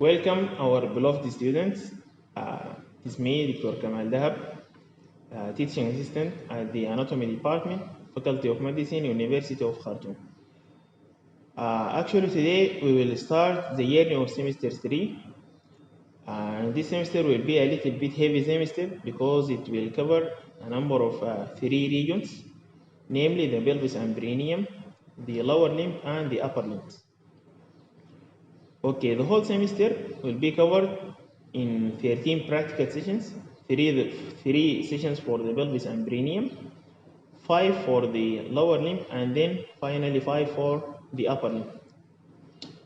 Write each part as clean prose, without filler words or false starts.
Welcome our beloved students. It's me, Dr. Kamal Dahab, teaching assistant at the Anatomy Department, Faculty of Medicine, University of Khartoum. Actually, today we will start the year of semester 3. This semester will be a little bit heavy semester because it will cover a number of 3 regions, namely the pelvis and perineum, the lower limb, and the upper limbs. Okay, the whole semester will be covered in 13 practical sessions, three sessions for the pelvis and perineum, 5 for the lower limb, and then finally 5 for the upper limb.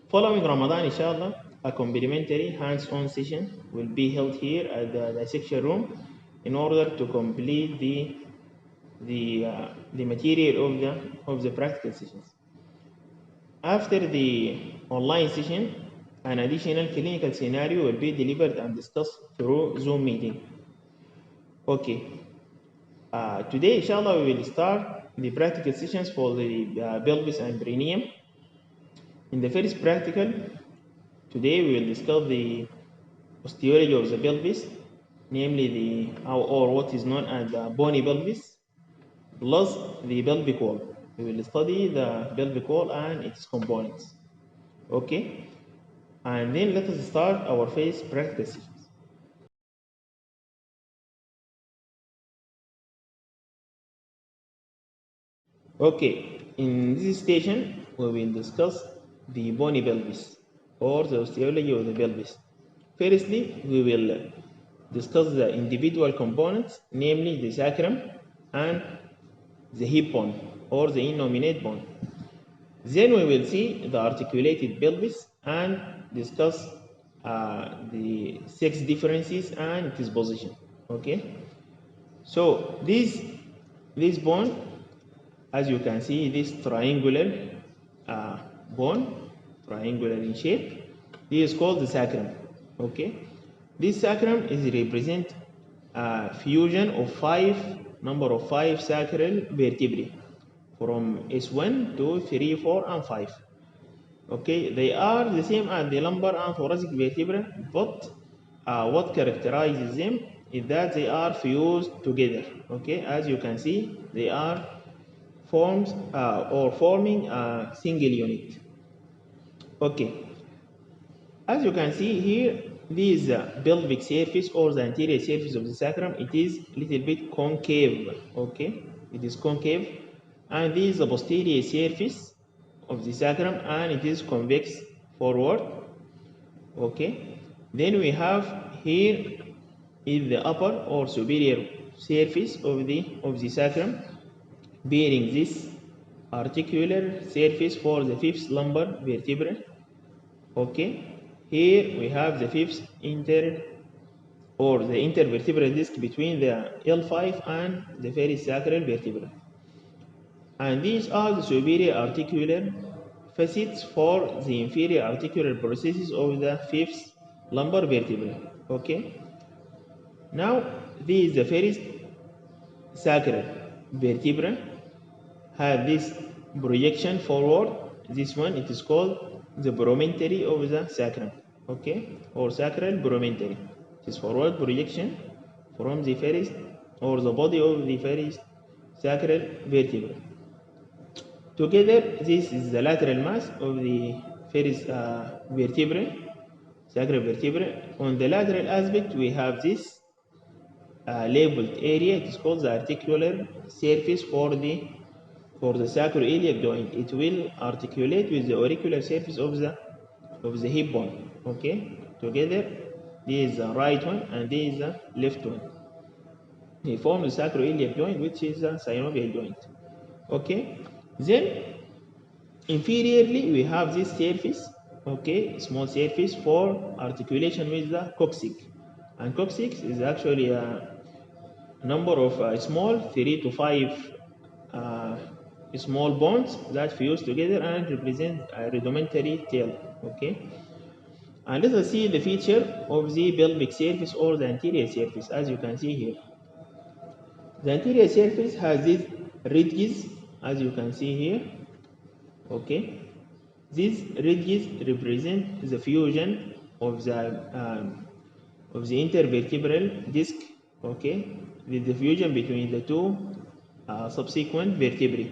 Following Ramadan, inshallah, a complimentary hands-on session will be held here at the dissection room in order to complete the material of the practical sessions. After the online session, an additional clinical scenario will be delivered and discussed through Zoom meeting. Okay. Today, inshallah, we will start the practical sessions for the pelvis and perineum. In the first practical, today we will discuss the osteology of the pelvis, namely what is known as the bony pelvis, plus the pelvic wall. We will study the pelvic wall and its components. Okay, and then let us start our first practical sessions. Okay, in this station we will discuss the bony pelvis or the osteology of the pelvis. Firstly, we will discuss the individual components, namely the sacrum and the hip bone or the innominate bone. Then we will see the articulated pelvis and discuss the sex differences and its position. Okay, so this bone, as you can see, this triangular bone, triangular in shape, this is called the sacrum. Okay, this sacrum is represent a fusion of number of 5 sacral vertebrae from S1 to 3, 4, and 5. Okay, they are the same as the lumbar and thoracic vertebrae, but what characterizes them is that they are fused together. Okay, as you can see, they are forming a single unit. Okay, as you can see here, this pelvic surface or the anterior surface of the sacrum, it is a little bit concave. Okay, it is concave, and this is the posterior surface of the sacrum, and it is convex forward. Okay, then we have here is the upper or superior surface of the sacrum, bearing this articular surface for the 5th lumbar vertebra. Okay, here we have the 5th intervertebral disc between the L5 and the first sacral vertebra. And these are the superior articular facets for the inferior articular processes of the 5th lumbar vertebra. Okay, now this is the first sacral vertebra, have this projection forward. This one, it is called the promontory of the sacrum. Okay, or sacral promontory. It is forward projection from the first or the body of the first sacral vertebra. Together, this is the lateral mass of the first sacral vertebra. On the lateral aspect, we have this labeled area. It is called the articular surface for the sacroiliac joint. It will articulate with the auricular surface of the hip bone. Okay, together, this is the right one and this is the left one. They form the sacroiliac joint, which is the synovial joint. Okay, then inferiorly we have this surface. Okay, small surface for articulation with the coccyx, and coccyx is actually a number of small 3 to 5 small bones that fuse together and represent a rudimentary tail. Okay, and let us see the feature of the pelvic surface or the anterior surface. As you can see here, the anterior surface has these ridges, as you can see here. Okay, these ridges represent the fusion of the intervertebral disc, okay, the diffusion between the two subsequent vertebrae.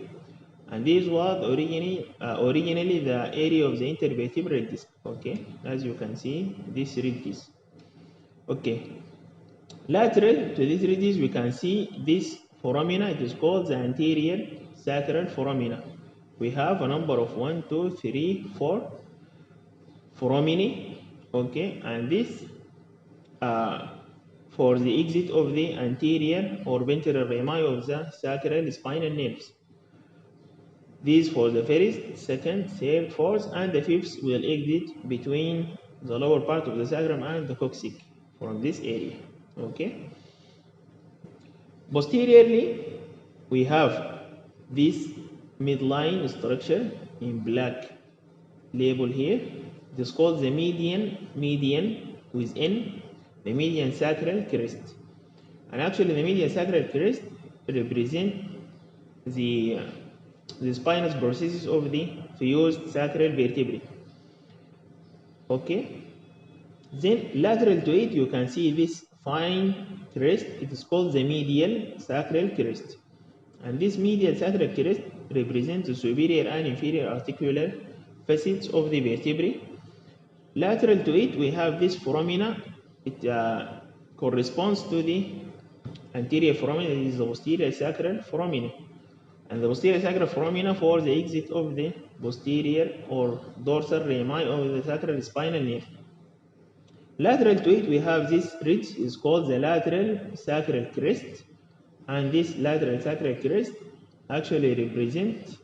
And this was originally the area of the intervertebral disc, okay, as you can see this ridges. Okay, lateral to this ridges we can see this foramina. It is called the anterior sacral foramina. We have a number of 1, 2, 3, 4 foraminae, okay, and this uh, for the exit of the anterior or ventral rami of the sacral spinal nerves. These for the first, second, third, fourth, and the fifth will exit between the lower part of the sacrum and the coccyx from this area. Okay. Posteriorly, we have this midline structure in black label here. It is called the median within the median sacral crest. And actually, the median sacral crest represent the spinous processes of the fused sacral vertebrae. Okay. Then lateral to it, you can see this fine crest. It is called the medial sacral crest. And this medial sacral crest represents the superior and inferior articular facets of the vertebrae. Lateral to it, we have this foramina. It corresponds to the anterior foramina. It is the posterior sacral foramina. And the posterior sacral foramina for the exit of the posterior or dorsal rami of the sacral spinal nerve. Lateral to it, we have this ridge is called the lateral sacral crest, and this lateral sacral crest actually represents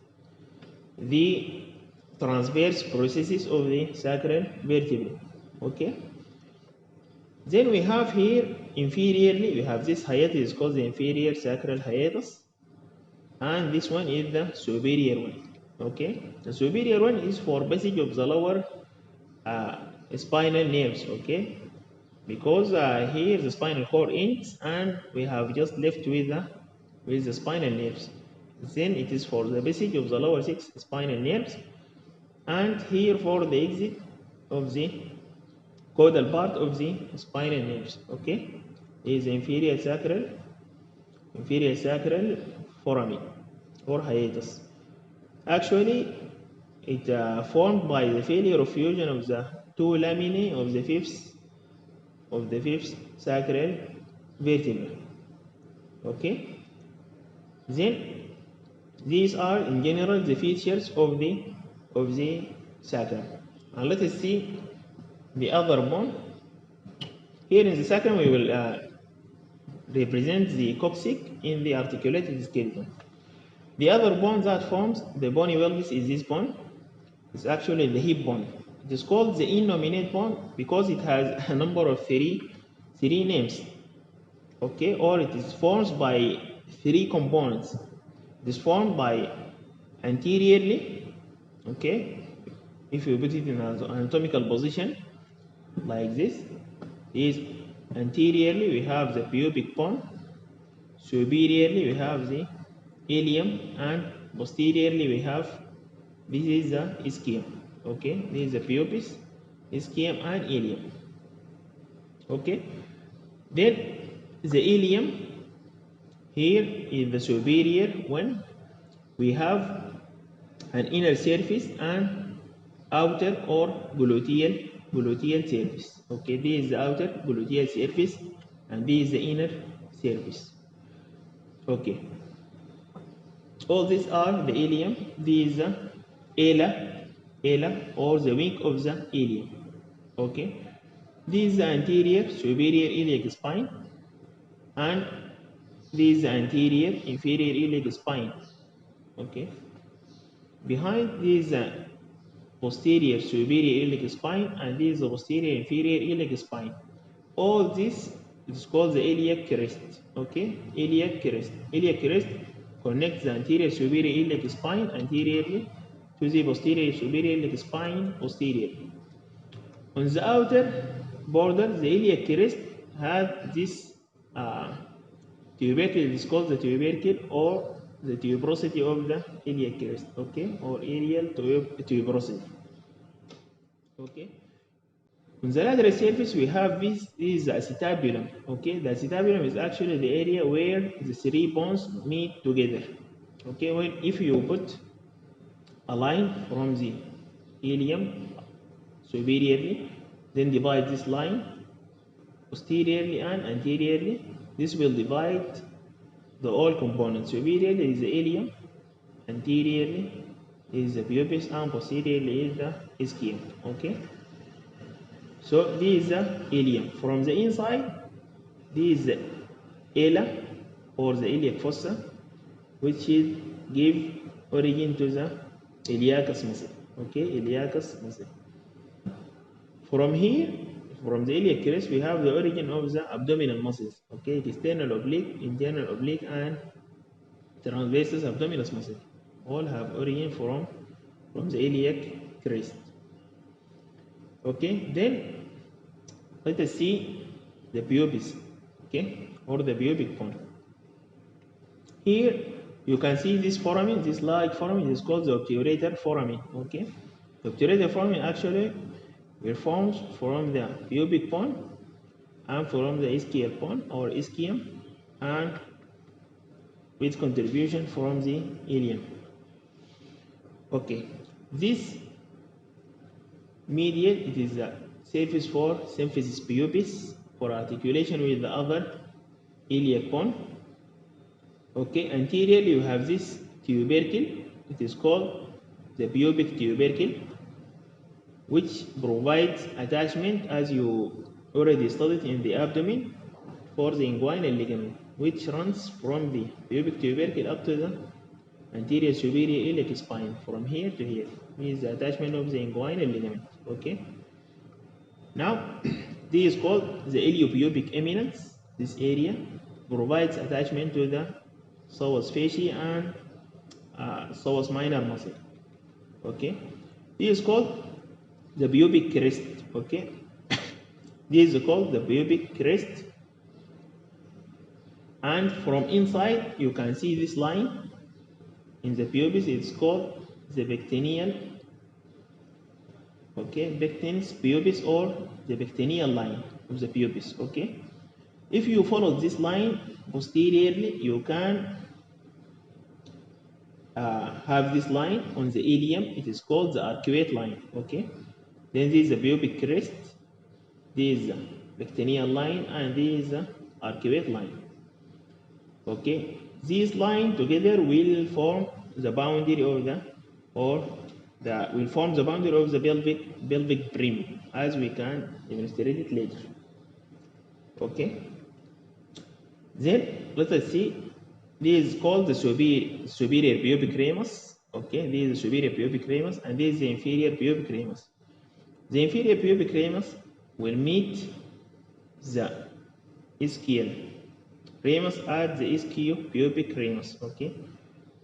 the transverse processes of the sacral vertebrae. Okay. Then we have here inferiorly, we have this hiatus is called the inferior sacral hiatus, and this one is the superior one. Okay. The superior one is for passage of the lower spinal nerves. Okay. Because here the spinal cord ends and we have just left with the spinal nerves. Then it is for the passage of the lower 6 spinal nerves, and here for the exit of the caudal part of the spinal nerves. Okay, is inferior sacral foramen or hiatus. Actually, it formed by the failure of fusion of the two laminae of the fifth sacral vertebra. Okay. Then these are in general the features of the sacrum. And let us see the other bone. Here in the sacrum we will represent the coccyx in the articulated skeleton. The other bone that forms the bony pelvis is this bone. It's actually the hip bone. It is called the innominate bone because it has a number of three names. Okay, or it is formed by three components. It is formed by anteriorly. Okay, if you put it in an anatomical position like this, is anteriorly we have the pubic bone, superiorly we have the ilium, and posteriorly we have this is the ischium. Okay, this is the pubis, ischium, and ilium. Okay, then the ilium here is the superior one. We have an inner surface and outer or gluteal surface. Okay, this is the outer gluteal surface and this is the inner surface. Okay, all these are the ilium. This is the ala or the wing of the ilium. Okay, this is the anterior superior iliac spine, and this is the anterior inferior iliac spine. Okay, behind this is the posterior superior iliac spine, and this is the posterior inferior iliac spine. All this is called the iliac crest. Okay, iliac crest connects the anterior superior iliac spine anteriorly to the posterior superior iliac spine posteriorly. On the outer border, the iliac crest has this tubercle. It is called the tubercle or the tuberosity of the iliac crest. Okay, or iliac tuberosity. Okay. On the lateral surface, we have this is the acetabulum. Okay, the acetabulum is actually the area where the three bones meet together. Okay, when if you put a line from the ilium superiorly, then divide this line posteriorly and anteriorly. This will divide the all components. Superiorly is the ilium, anteriorly is the pubis, and posteriorly is the ischium. Okay, so this is the ilium. From the inside, this is the ala or the iliac fossa, which is give origin to the iliacus muscle. Okay, iliacus muscle. From here, from the iliac crest, we have the origin of the abdominal muscles. Okay, external oblique, internal oblique, and transversus abdominis muscle. All have origin from the iliac crest. Okay, then let us see the pubis. Okay, or the pubic bone. Here you can see this foramen, this large foramen is called the obturator foramen. Okay, the obturator foramen actually forms from the pubic bone and from the ischial bone or ischium, and with contribution from the ilium. Okay, this medial, it is the surface for symphysis pubis for articulation with the other iliac bone. Okay, anteriorly you have this tubercle, it is called the pubic tubercle, which provides attachment, as you already studied in the abdomen, for the inguinal ligament, which runs from the pubic tubercle up to the anterior superior iliac spine, from here to here is the attachment of the inguinal ligament. Okay, now this is called the iliopubic eminence. This area provides attachment to the psoas fasciae and psoas minor muscle. Okay, this is called the pubic crest. Okay, this is called the pubic crest, and from inside you can see this line in the pubis. It's called the pectineal. Okay, pectinis pubis, or the pectineal line of the pubis. Okay, if you follow this line posteriorly, you can have this line on the ilium. It is called the arcuate line. Okay, then this is the pubic crest, this is the pectineal line, and this is the arcuate line. Okay, these lines together will form the boundary of the boundary of the pelvic premium, as we can demonstrate it later. Okay, then let us see. This is called the superior pubic ramus. Okay, this is the superior pubic ramus, and this is the inferior pubic ramus. The inferior pubic ramus will meet the ischial ramus at the ischio-pubic ramus. Okay,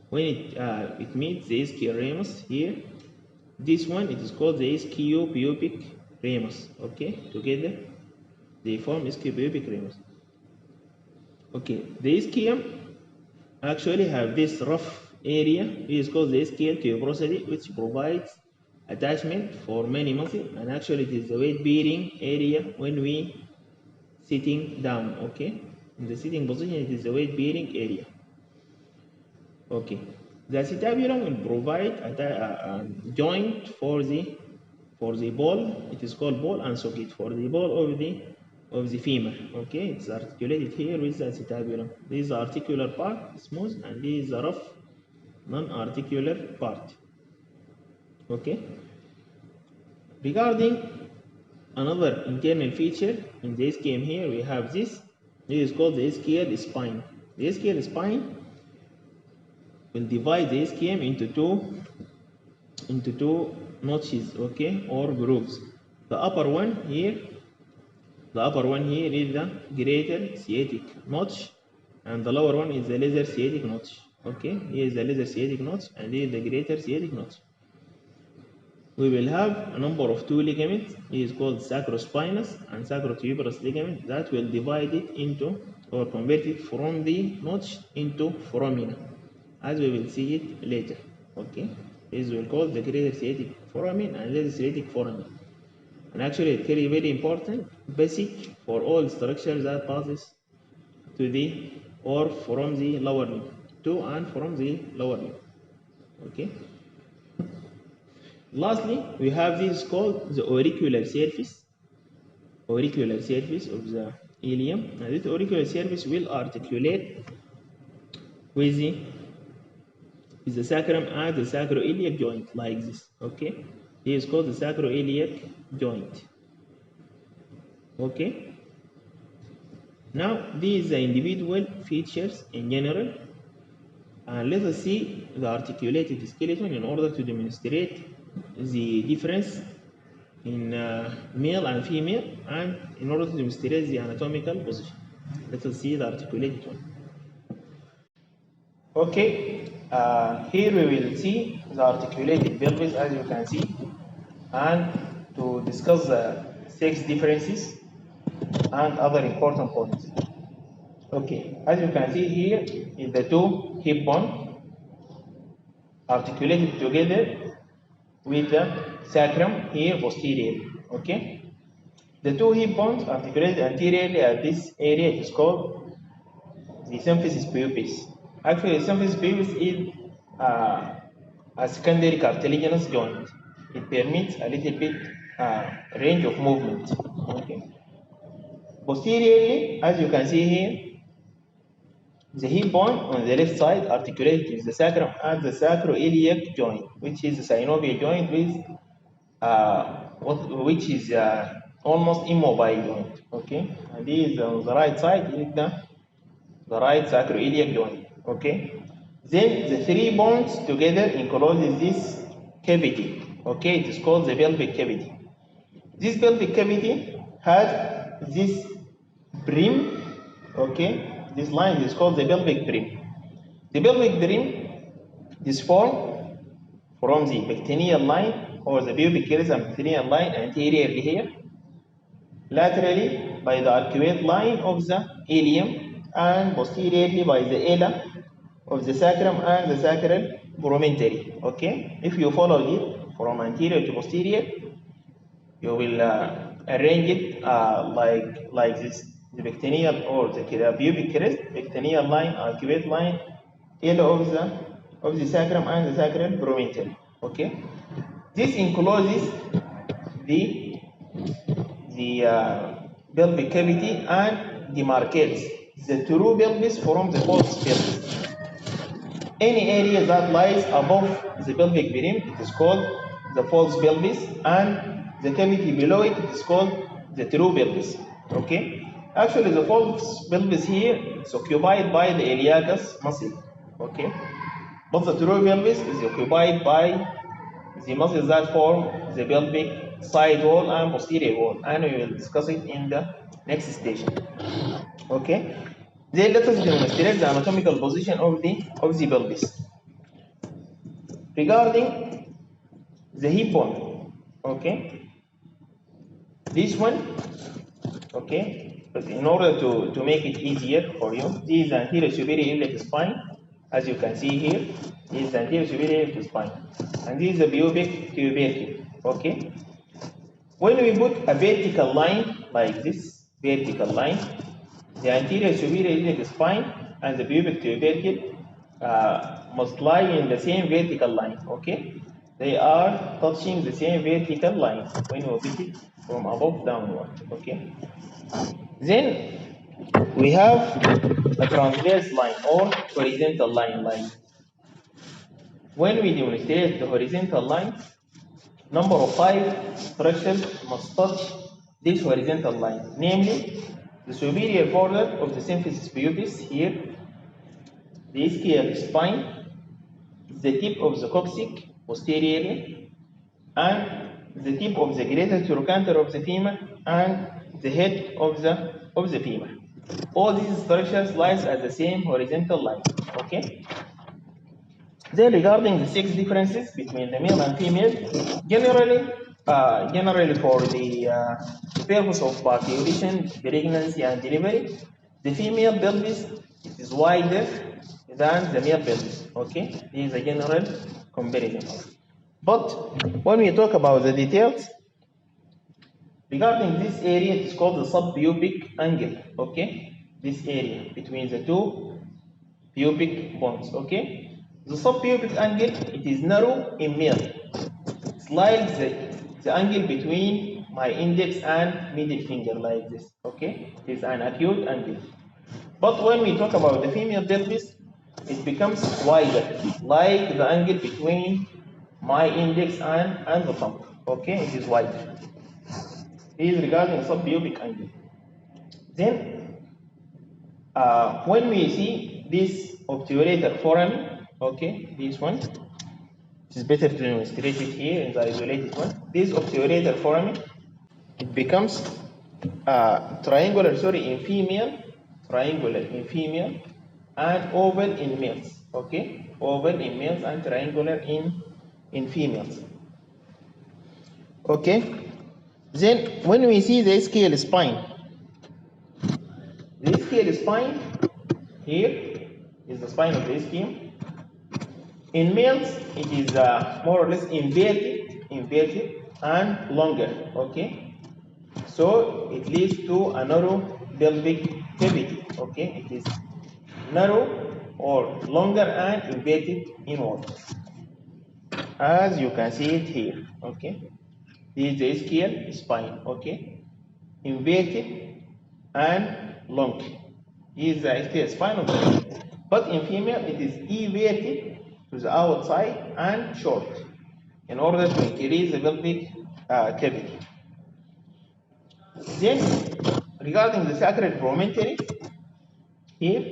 when it meets the ischial ramus here, this one, it is called the ischio-pubic ramus. Okay, together they form ischio-pubic ramus. Okay, the ischium actually have this rough area. It is called the ischial tuberosity, which provides attachment for many muscles, and actually it is the weight bearing area when we sitting down. Okay, in the sitting position, it is the weight bearing area. Okay, the acetabulum will provide a joint for the ball. It is called ball and socket, for the ball of the femur. Okay, it's articulated here with the acetabulum. This is the articular part, smooth, and this is the rough non-articular part. Okay, regarding another internal feature in the ischium, here we have this. This is called the ischial spine. The ischial spine will divide the ischium into two notches, okay, or grooves. The upper one here is the greater sciatic notch, and the lower one is the lesser sciatic notch. Okay, here is the lesser sciatic notch, and here is the greater sciatic notch. We will have a number of two ligaments. It is called sacrospinous and sacrotuberous ligament, that will divide it into, or convert it from the notch into foramina, as we will see it later. Okay, this will call the greater sciatic foramen and lesser sciatic foramen. and actually it's very very important, basic for all structures that passes to the or from the lower limb, to and from the lower limb. Okay. Lastly, we have this called the auricular surface of the ilium, and this auricular surface will articulate with the sacrum and the sacroiliac joint like this. Okay, this is called the sacroiliac joint. Okay, now these are the individual features in general, and let us see the articulated skeleton in order to demonstrate the difference in male and female, and in order to demonstrate the anatomical position. Let us see the articulated one. Okay, here we will see the articulated pelvis, as you can see, and to discuss the sex differences and other important points. Okay, as you can see here is the two hip bones articulated together with the sacrum here posteriorly. Okay, the two hip bones articulated anteriorly at this area is called the symphysis pubis. Actually, the symphysis pubis is a secondary cartilaginous joint. It permits a little bit range of movement. Okay. Posteriorly, as you can see here, the hip bone on the left side articulated with the sacrum and the sacroiliac joint, which is the synovial joint with which is almost immobile joint. Okay, and this on the right side is the right sacroiliac joint. Okay, then the three bones together encloses this cavity. Okay, it is called the pelvic cavity. This pelvic cavity has this brim. Okay, this line is called the pelvic brim. The pelvic brim is formed from the pectineal line or the pubic crest and pectineal line anteriorly here, laterally by the arcuate line of the ilium, and posteriorly by the ala of the sacrum and the sacral promontory. Okay, if you follow it from anterior to posterior, you will arrange it like this: the pectineal or the pubic crest, pectineal line, arcuate line, ala of the sacrum and the sacral promontory. Okay, this encloses the pelvic cavity and demarcates the true pelvis from the false pelvis. Any area that lies above the pelvic brim, it is called the false pelvis, and the cavity below it is called the true pelvis. Okay, actually the false pelvis here is occupied by the iliacus muscle. Okay, but the true pelvis is occupied by the muscles that form the pelvic side wall and posterior wall, and we will discuss it in the next station. Okay, then let us demonstrate the anatomical position of the pelvis. Regarding the hip bone, okay, this one, okay, but in order to make it easier for you, this is the anterior superior iliac spine, as you can see here. This is the anterior superior iliac spine, and this is the pubic tubercle. Okay, when we put a vertical line like this, vertical line, the anterior superior iliac spine and the pubic tubercle must lie in the same vertical line. Okay, they are touching the same vertical line when we put it from above downward. Okay, then we have a transverse line or horizontal line. Like when we demonstrate the horizontal line, number of 5 structures must touch this horizontal line, namely the superior border of the symphysis pubis here, the ischial spine, the tip of the coccyx posteriorly, and the tip of the greater trochanter of the femur, and the head of the femur. All these structures lies at the same horizontal line. Okay. Then regarding the sex differences between the male and female, generally for the purpose of parturition, pregnancy, and delivery, the female pelvis is wider than the male pelvis. Okay, this is a general comparison. But when we talk about the details, Regarding this area, it is called the subpubic angle. Okay, this area between the two pubic bones. Okay, the subpubic angle, it is narrow in male. It's like the angle between my index and middle finger, like this. Okay, it is an acute angle. But when we talk about the female pelvis, it becomes wider, like the angle between my index and the thumb. Okay, it is wider. This is regarding subpubic angle. Then, when we see this obturator foramen, okay, this one, it is better to demonstrate it here in the isolated one. This obturator foramen, it becomes triangular, in female, triangular in female, and oval in males. Okay, oval in males and triangular in females. Okay, then when we see the scale spine, the scale spine here is the spine of the ischium. In males, it is more or less inverted and longer. Okay, so it leads to a narrow pelvic cavity. Okay, it is narrow or longer and inverted inward, as you can see it here. Okay, this is the ischial spine. Okay, inverted and long. This is the ischial spine of the male. But in female, it is everted to the outside and short in order to increase the pelvic cavity. Then, regarding the sacral promontory, here,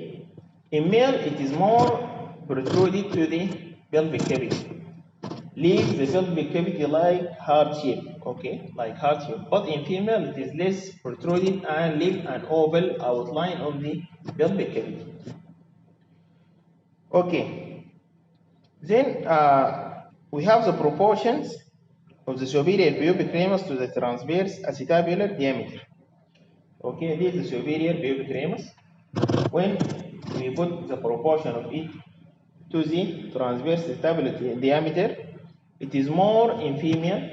in male, it is more protruded to the pelvic cavity. Leaves the pelvic cavity like heart shape, okay, like heart shape. But in female, it is less protruded and leave an oval outline of the pelvic cavity. Okay, then we have the proportions of the superior pubic ramus to the transverse acetabular diameter. Okay, this is the superior pubic ramus. When we put the proportion of it to the transverse acetabular diameter, it is more in female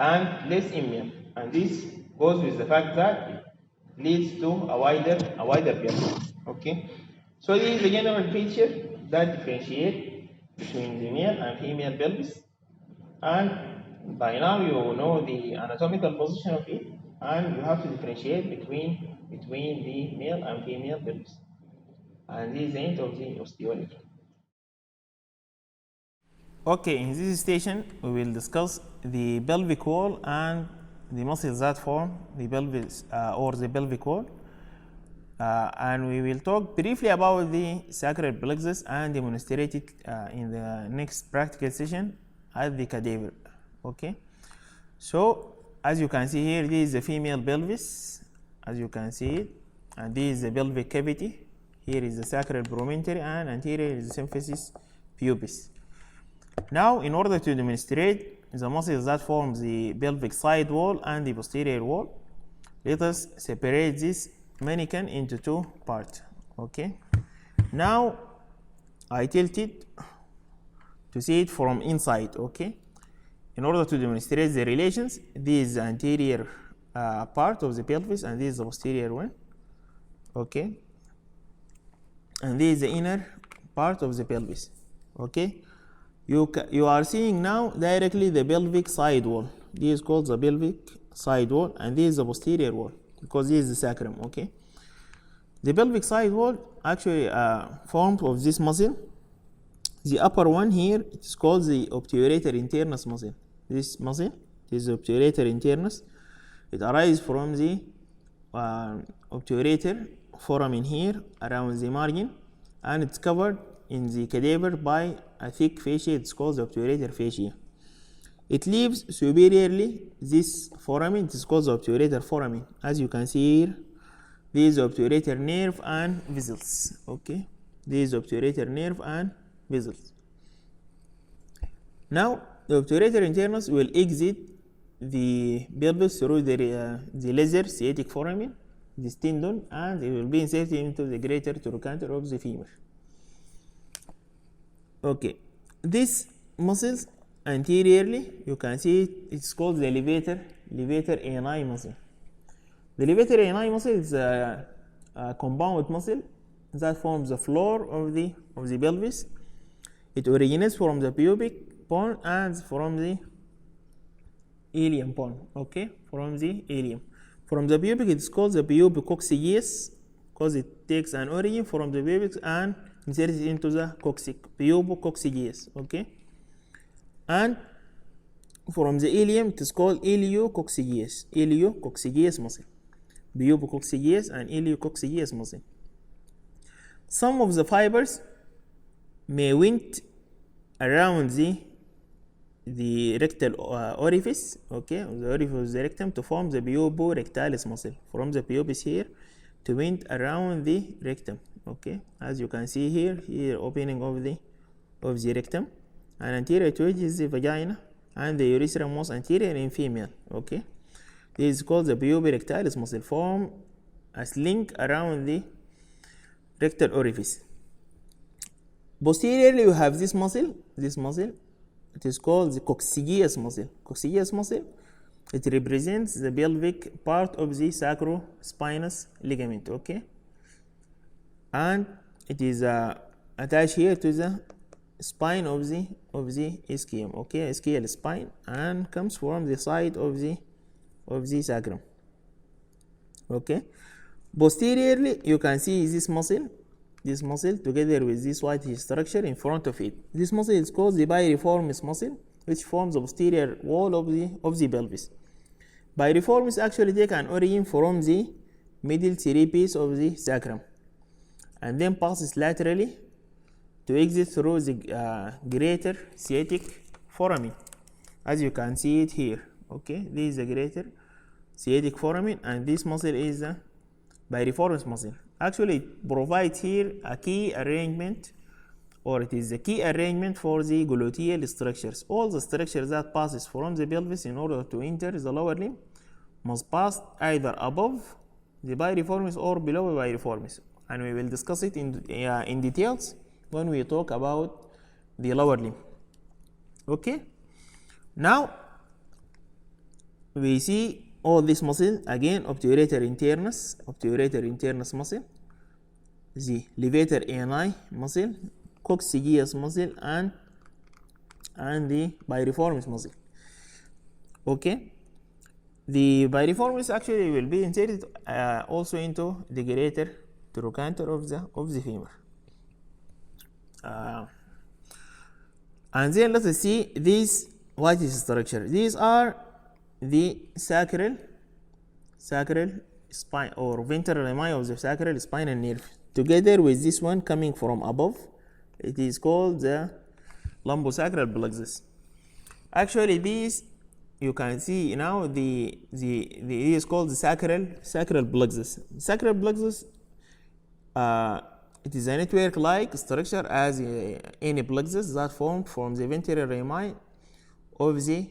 and less in male, and this goes with the fact that it leads to a wider pelvis. Okay, so this is the general feature that differentiate between the male and female pelvis, and by now you know the anatomical position of it, and you have to differentiate between the male and female pelvis. And this is the end of the osteology. Okay, in this station we will discuss the pelvic wall and the muscles that form the pelvis or the pelvic wall. And we will talk briefly about the sacral plexus and demonstrate it in the next practical session at the cadaver. Okay, so as you can see here, this is the female pelvis, as you can see it, and this is the pelvic cavity. Here is the sacral promontory, and anterior is the symphysis pubis. Now, in order to demonstrate the muscles that form the pelvic side wall and the posterior wall, let us separate this mannequin into two parts. Okay, now I tilt it to see it from inside. Okay, in order to demonstrate the relations, this is the anterior part of the pelvis and this is the posterior one. Okay, and this is the inner part of the pelvis. Okay, you are seeing now directly the pelvic side wall. This is called the pelvic side wall, and this is the posterior wall because this is the sacrum. Okay, the pelvic side wall actually formed of this muscle. The upper one here, it is called the obturator internus muscle. This muscle is the obturator internus. It arises from the obturator foramen here around the margin, and it's covered in the cadaver by a thick fascia. It's called the obturator fascia. It leaves superiorly this foramen. It is called the obturator foramen. As you can see here, this is the obturator nerve and vessels. Okay, this is the obturator nerve and vessels. Now, the obturator internus will exit the pelvis through the lesser sciatic foramen, this tendon, and it will be inserted into the greater trochanter of the femur. Okay, these muscles anteriorly, you can see it's called the levator levator ani muscle. The levator ani muscle is a compound muscle that forms the floor of the pelvis. It originates from the pubic bone and from the ilium bone. Okay, from the ilium. From the pubic, it's called the pubococcygeus because it takes an origin from the pubic and inserts it into the coccyx. Pubococcygeus. Okay, and from the ilium, it is called iliococcygeus. Iliococcygeus muscle. Pubococcygeus and iliococcygeus muscle. Some of the fibers may wind around the rectal orifice, okay, the orifice of the rectum to form the puborectalis muscle. From the pubis here to wind around the rectum, okay, as you can see here opening of the rectum, and anterior to it is the vagina and the urethra most anterior in female, okay. This is called the puborectalis muscle, form a sling around the rectal orifice. Posteriorly, you have this muscle. It is called the coccygeus muscle. Coccygeus muscle, it represents the pelvic part of the sacrospinous ligament, okay? And it is attached here to the spine of the ischium, okay? Ischial spine, and comes from the side of the sacrum, okay? Posteriorly, you can see this muscle together with this white structure in front of it. This muscle is called the piriformis muscle, which forms the posterior wall of the pelvis. Piriformis actually take an origin from the middle three piece of the sacrum and then passes laterally to exit through the greater sciatic foramen, as you can see it here, okay. This is the greater sciatic foramen, and this muscle is the piriformis muscle. Actually, it provides here a key arrangement, or it is the key arrangement for the gluteal structures. All the structures that passes from the pelvis in order to enter the lower limb must pass either above the piriformis or below the piriformis, and we will discuss it in details when we talk about the lower limb. Okay. Now we see all this muscle again: obturator internus muscle, the levator ani muscle, coccygeus muscle, and the piriformis muscle. Okay, the piriformis actually will be inserted also into the greater trochanter of the femur. And then let us see this white structure. These are the sacral spine or ventral lemma of the sacral spinal nerve, together with this one coming from above. It is called the lumbosacral plexus. Actually, these you can see now the it is called the sacral plexus. Sacral plexus, it is a network-like structure as any plexus that formed from the ventral lemma of the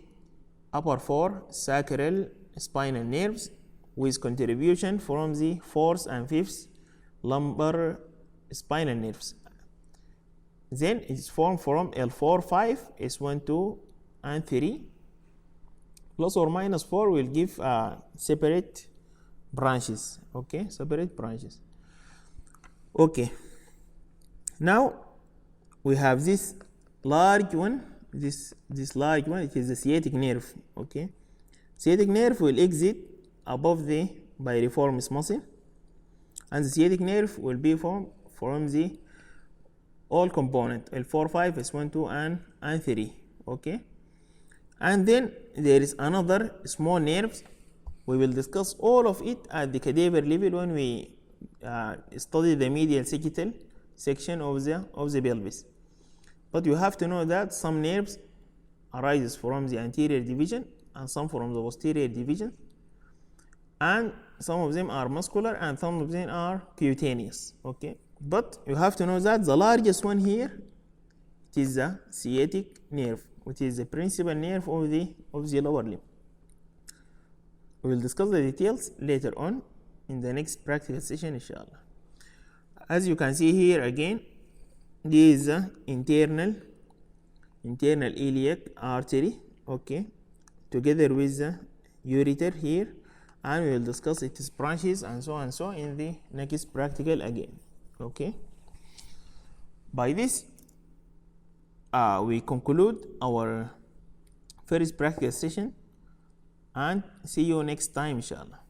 upper four sacral spinal nerves, with contribution from the fourth and fifth lumbar spinal nerves. Then it is formed from L4, 5, S1, 2, and 3. Plus or minus 4 will give separate branches. Okay, separate branches. Okay. Now we have this large one. This large one, it is the sciatic nerve. Okay, sciatic nerve will exit above the piriformis muscle, and the sciatic nerve will be formed from the all component L4, 5, S1, 2, and 3. Okay, and then there is another small nerves. We will discuss all of it at the cadaver level when we study the medial sagittal section of the pelvis. But you have to know that some nerves arises from the anterior division and some from the posterior division, and some of them are muscular and some of them are cutaneous. Okay, but you have to know that the largest one here, it is the sciatic nerve, which is the principal nerve of the lower limb. We will discuss the details later on in the next practical session, inshallah. As you can see here again, this is the internal iliac artery, okay, together with the ureter here, and we will discuss its branches and so and so in the next practical again. Okay, by this we conclude our first practical session, and see you next time inshallah.